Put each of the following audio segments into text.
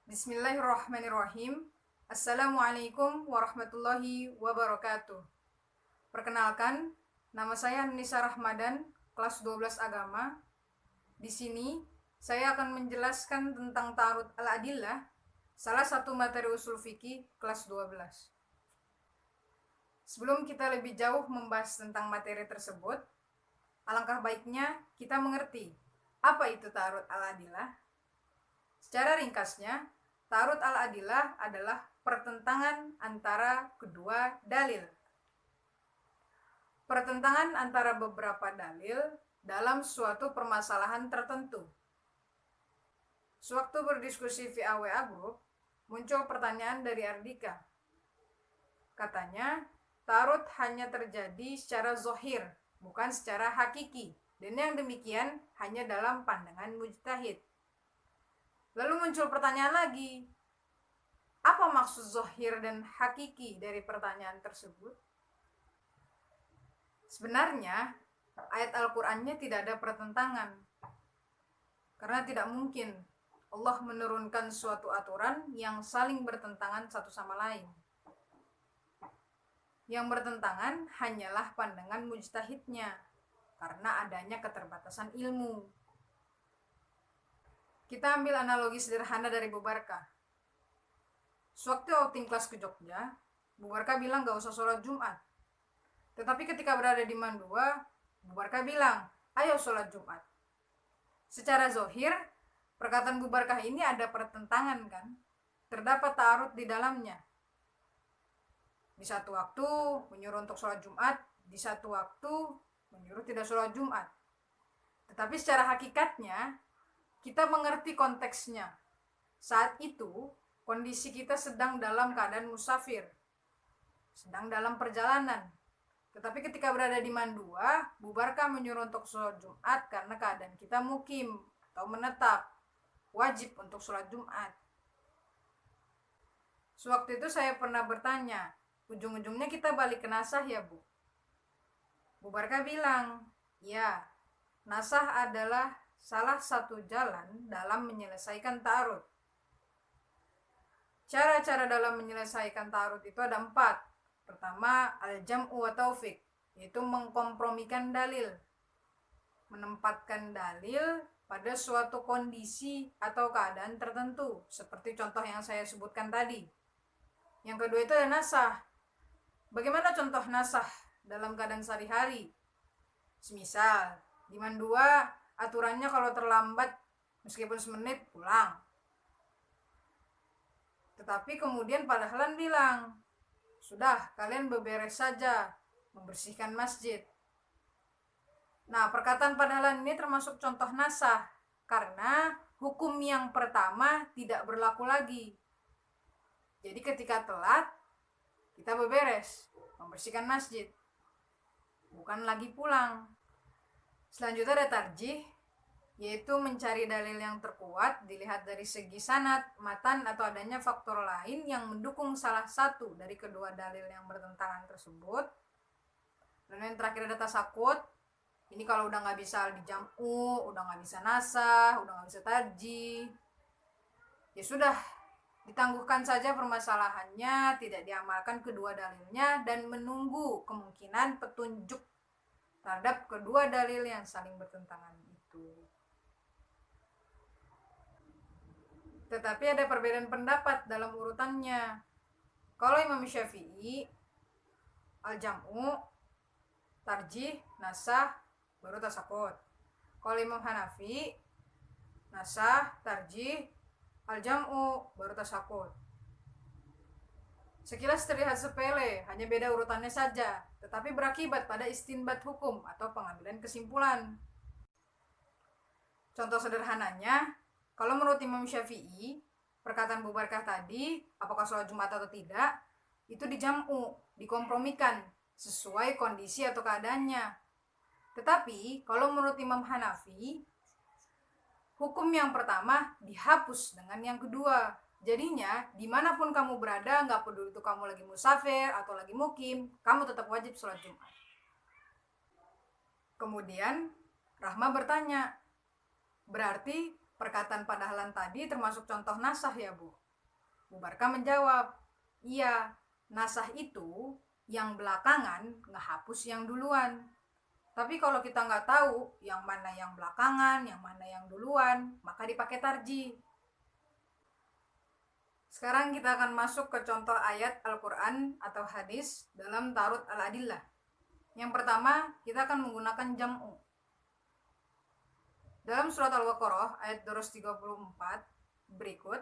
Bismillahirrahmanirrahim. Assalamualaikum warahmatullahi wabarakatuh. Perkenalkan, nama saya Nisa Rahmadan, kelas 12 Agama. Di sini, saya akan menjelaskan tentang Ta'arud al-Adillah, salah satu materi usul fikih kelas 12. Sebelum kita lebih jauh membahas tentang materi tersebut, alangkah baiknya kita mengerti apa itu Ta'arud al-Adillah. Secara ringkasnya, Ta'arud al-Adillah adalah pertentangan antara kedua dalil. Pertentangan antara beberapa dalil dalam suatu permasalahan tertentu. Sewaktu berdiskusi via WA Group, muncul pertanyaan dari Ardika. Katanya, ta'arud hanya terjadi secara zohir, bukan secara hakiki, dan yang demikian hanya dalam pandangan mujtahid. Lalu muncul pertanyaan lagi, apa maksud zohir dan hakiki dari pertanyaan tersebut? Sebenarnya, ayat Al-Qur'annya tidak ada pertentangan. Karena tidak mungkin Allah menurunkan suatu aturan yang saling bertentangan satu sama lain. Yang bertentangan hanyalah pandangan mujtahidnya, karena adanya keterbatasan ilmu. Kita ambil analogi sederhana dari Bu Barkah. Sewaktu outing kelas ke Jogja, Bu Barkah bilang gak usah sholat Jumat. Tetapi ketika berada di Mandua, Bu Barkah bilang, ayo sholat Jumat. Secara zohir, perkataan Bu Barkah ini ada pertentangan kan? Terdapat ta'arud di dalamnya. Di satu waktu menyuruh untuk sholat Jumat, di satu waktu menyuruh tidak sholat Jumat. Tetapi secara hakikatnya, kita mengerti konteksnya. Saat itu, kondisi kita sedang dalam keadaan musafir, sedang dalam perjalanan. Tetapi ketika berada di Mandua, Bu Barkah menyuruh untuk sholat Jumat karena keadaan kita mukim atau menetap, wajib untuk sholat Jumat. Sewaktu itu saya pernah bertanya, ujung-ujungnya kita balik ke nasah ya Bu? Bu Barkah bilang, ya, nasah adalah salah satu jalan dalam menyelesaikan ta'arud. Cara-cara dalam menyelesaikan ta'arud itu ada 4. Pertama, al-jam'u wa taufiq, yaitu mengkompromikan dalil. Menempatkan dalil pada suatu kondisi atau keadaan tertentu, seperti contoh yang saya sebutkan tadi. Yang kedua itu ada nasah. Bagaimana contoh nasah dalam keadaan sehari-hari? Semisal, di Mandua aturannya kalau terlambat meskipun semenit pulang. Tetapi kemudian Pak Dahlan bilang, sudah kalian beberes saja, membersihkan masjid. Nah, perkataan Pak Dahlan ini termasuk contoh nasah, karena hukum yang pertama tidak berlaku lagi. Jadi ketika telat, kita beberes, membersihkan masjid, bukan lagi pulang. Selanjutnya ada tarjih, yaitu mencari dalil yang terkuat dilihat dari segi sanad, matan, atau adanya faktor lain yang mendukung salah satu dari kedua dalil yang bertentangan tersebut. Dan yang terakhir ada tasakut. Ini kalau udah nggak bisa dijam'u, udah nggak bisa nasah, udah nggak bisa tarjih, ya sudah, ditangguhkan saja permasalahannya, tidak diamalkan kedua dalilnya, dan menunggu kemungkinan petunjuk terhadap kedua dalil yang saling bertentangan itu. Tetapi ada perbedaan pendapat dalam urutannya. Kalau Imam Syafi'i, al-jam'u, tarjih, nasah, baru tasakut. Kalau Imam Hanafi, nasah, tarjih, al-jam'u, baru tasakut. Sekilas terlihat sepele, hanya beda urutannya saja, tetapi berakibat pada istinbat hukum atau pengambilan kesimpulan. Contoh sederhananya, kalau menurut Imam Syafi'i, perkataan Bu Barkah tadi, apakah sholat Jumat atau tidak, itu dijam'u, dikompromikan, sesuai kondisi atau keadaannya. Tetapi, kalau menurut Imam Hanafi, hukum yang pertama dihapus dengan yang kedua. Jadinya, dimanapun kamu berada, nggak peduli itu kamu lagi musafir atau lagi mukim, kamu tetap wajib sholat Jumat. Kemudian, Rahma bertanya, berarti Perkataan pada halan tadi termasuk contoh nasah ya Bu? Bu Barka menjawab, iya, nasah itu yang belakangan ngehapus yang duluan. Tapi kalau kita nggak tahu yang mana yang belakangan, yang mana yang duluan, maka dipakai tarjih. Sekarang kita akan masuk ke contoh ayat Al-Quran atau hadis dalam Ta'arud Al-Adillah. Yang pertama, kita akan menggunakan jam'u. Dalam surat Al-Baqarah ayat 234 berikut,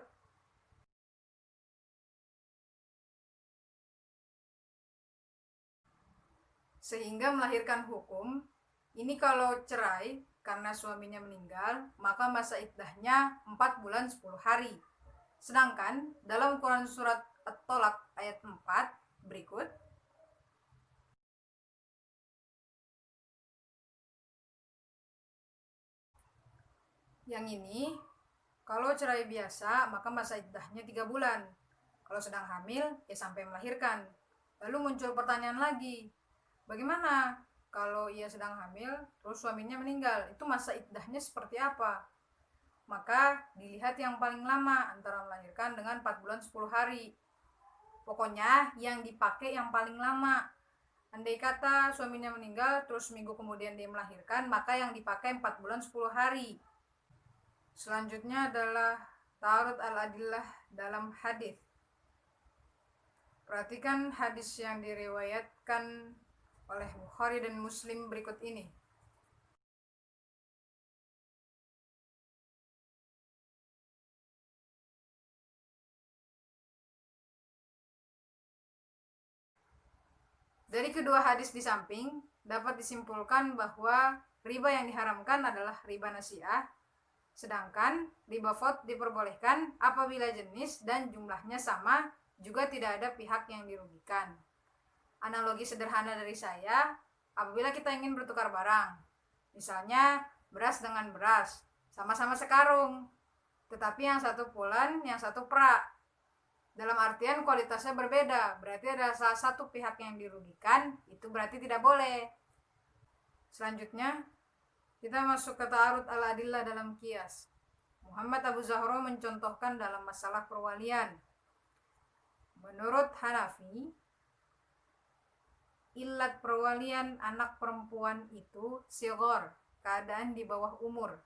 sehingga melahirkan hukum, ini kalau cerai karena suaminya meninggal, maka masa iddahnya 4 bulan 10 hari. Sedangkan dalam Quran surat At-Tolak ayat 4 berikut, yang ini kalau cerai biasa maka masa iddahnya 3 bulan. Kalau sedang hamil ya sampai melahirkan. Lalu muncul pertanyaan lagi, bagaimana kalau ia sedang hamil terus suaminya meninggal, itu masa iddahnya seperti apa? Maka dilihat yang paling lama antara melahirkan dengan 4 bulan 10 hari. Pokoknya yang dipakai yang paling lama. Andai kata suaminya meninggal terus seminggu kemudian dia melahirkan, maka yang dipakai 4 bulan 10 hari. Selanjutnya adalah Ta'arud Al-Adillah dalam hadis. Perhatikan hadis yang diriwayatkan oleh Bukhari dan Muslim berikut ini. Dari kedua hadis di samping dapat disimpulkan bahwa riba yang diharamkan adalah riba nasi'ah, sedangkan riba fadl diperbolehkan apabila jenis dan jumlahnya sama, juga tidak ada pihak yang dirugikan. Analogi sederhana dari saya, apabila kita ingin bertukar barang, misalnya beras dengan beras, sama-sama sekarung, tetapi yang satu pulen, yang satu perak. Dalam artian kualitasnya berbeda, berarti ada salah satu pihak yang dirugikan, itu berarti tidak boleh. Selanjutnya, kita masuk ke Ta'arud Al-Adillah dalam Qiyas. Muhammad Abu Zahra mencontohkan dalam masalah perwalian. Menurut Hanafi, ilat perwalian anak perempuan itu sighar, keadaan di bawah umur.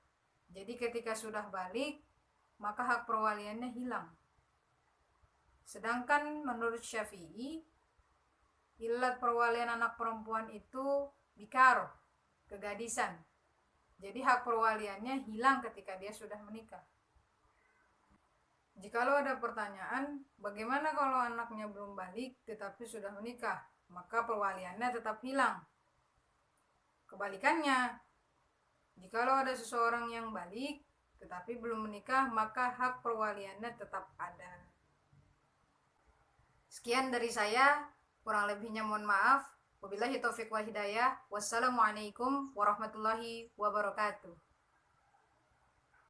Jadi ketika sudah balik, maka hak perwaliannya hilang. Sedangkan menurut Syafi'i, ilat perwalian anak perempuan itu bikar, kegadisan. Jadi hak perwaliannya hilang ketika dia sudah menikah. Jikalau ada pertanyaan, bagaimana kalau anaknya belum balik tetapi sudah menikah? Maka perwaliannya tetap hilang. Kebalikannya, jikalau ada seseorang yang balik tetapi belum menikah, maka hak perwaliannya tetap ada. Sekian dari saya, kurang lebihnya mohon maaf. Wabillahi taufiq wal hidayah. Wassalamualaikum warahmatullahi wabarakatuh.